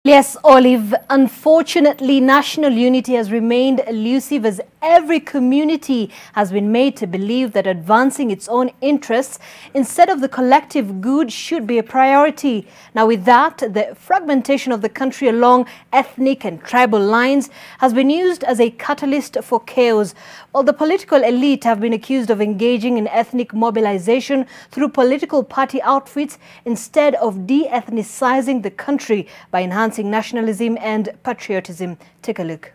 Yes, Olive. Unfortunately, national unity has remained elusive as every community has been made to believe that advancing its own interests instead of the collective good should be a priority. Now, with that, the fragmentation of the country along ethnic and tribal lines has been used as a catalyst for chaos. While the political elite have been accused of engaging in ethnic mobilization through political party outfits instead of de-ethnicizing the country by enhancing nationalism and patriotism. Take a look.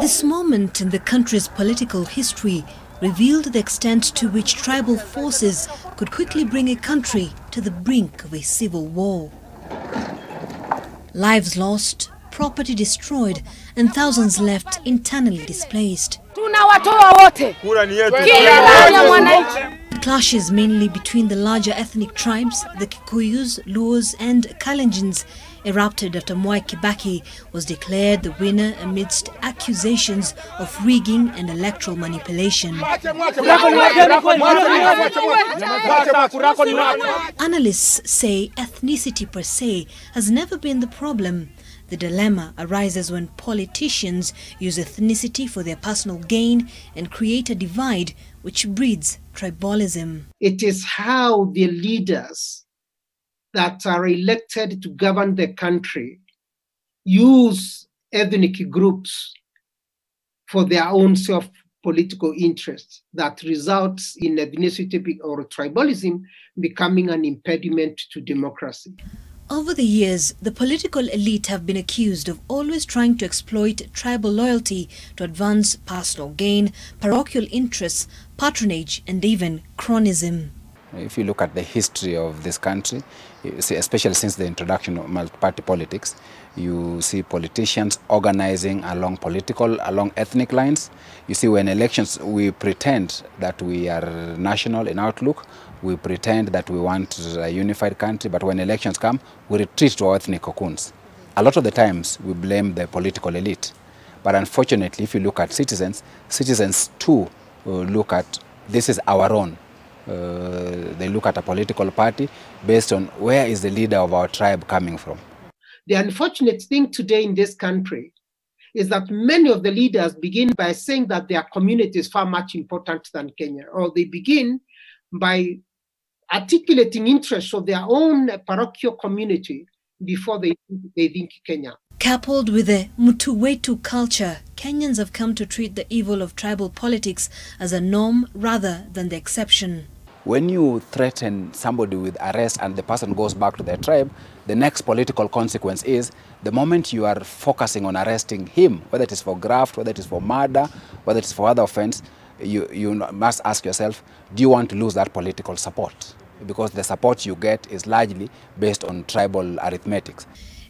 This moment in the country's political history revealed the extent to which tribal forces could quickly bring a country to the brink of a civil war. Lives lost, property destroyed, and thousands left internally displaced. Clashes mainly between the larger ethnic tribes, the Kikuyus, Luos and Kalenjins, erupted after Mwai Kibaki was declared the winner amidst accusations of rigging and electoral manipulation. Analysts say ethnicity per se has never been the problem. The dilemma arises when politicians use ethnicity for their personal gain and create a divide which breeds tribalism. It is how the leaders that are elected to govern the country use ethnic groups for their own self-political interests that results in ethnicity or tribalism becoming an impediment to democracy. Over the years, the political elite have been accused of always trying to exploit tribal loyalty to advance personal gain, parochial interests, patronage, and even cronyism. If you look at the history of this country, especially since the introduction of multi-party politics, you see politicians organizing along ethnic lines. You see, when elections, we pretend that we are national in outlook. We pretend that we want a unified country, but when elections come, we retreat to our ethnic cocoons. A lot of the times, we blame the political elite. But unfortunately, if you look at citizens too look at this is our own. They look at a political party based on where is the leader of our tribe coming from. The unfortunate thing today in this country is that many of the leaders begin by saying that their community is far much important than Kenya, or they begin by articulating interests of their own parochial community before they think Kenya. Coupled with the Mtu Wetu culture, Kenyans have come to treat the evil of tribal politics as a norm rather than the exception. When you threaten somebody with arrest and the person goes back to their tribe, the next political consequence is the moment you are focusing on arresting him, whether it is for graft, whether it is for murder, whether it is for other offense, you must ask yourself, do you want to lose that political support? Because the support you get is largely based on tribal arithmetics.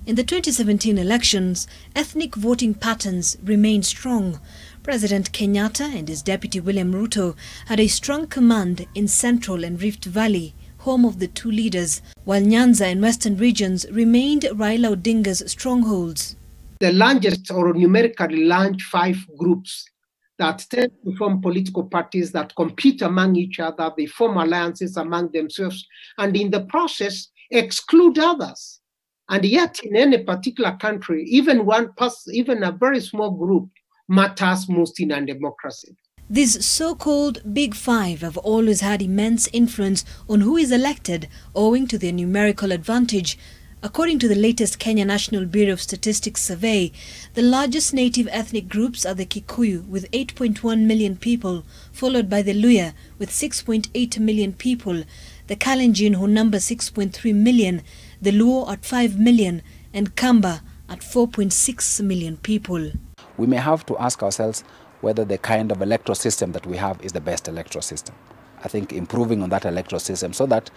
In the 2017 elections, ethnic voting patterns remained strong. President Kenyatta and his deputy William Ruto had a strong command in Central and Rift Valley, home of the two leaders, while Nyanza and Western regions remained Raila Odinga's strongholds. The largest or numerically large 5 groups that tend to form political parties that compete among each other, they form alliances among themselves, and in the process exclude others. And yet in any particular country, even a very small group matters most in a democracy. These so-called Big Five have always had immense influence on who is elected owing to their numerical advantage. According to the latest Kenya National Bureau of Statistics survey, the largest native ethnic groups are the Kikuyu with 8.1 million people, followed by the Luya with 6.8 million people, the Kalenjin who number 6.3 million, the Luo at 5 million, and Kamba at 4.6 million people. We may have to ask ourselves whether the kind of electoral system that we have is the best electoral system. I think improving on that electoral system so that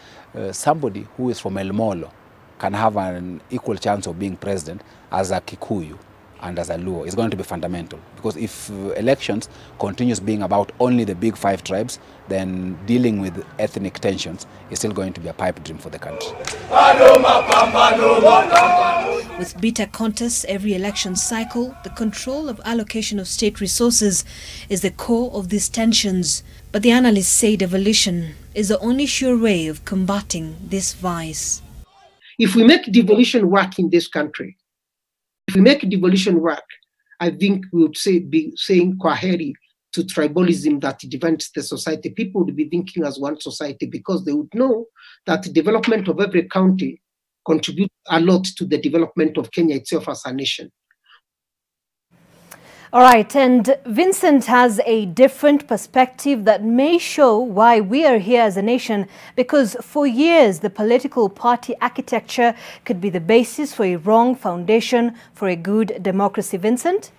somebody who is from El Molo can have an equal chance of being president as a Kikuyu and as a Luo is going to be fundamental. Because if elections continues being about only the Big Five tribes, then dealing with ethnic tensions is still going to be a pipe dream for the country. With bitter contests every election cycle, the control of allocation of state resources is the core of these tensions. But the analysts say devolution is the only sure way of combating this vice. If we make devolution work in this country, if we make devolution work, I think we would be saying kwaheri to tribalism that divides the society. People would be thinking as one society because they would know that the development of every county contributes a lot to the development of Kenya itself as a nation. All right, and Vincent has a different perspective that may show why we are here as a nation, because for years the political party architecture could be the basis for a wrong foundation for a good democracy. Vincent?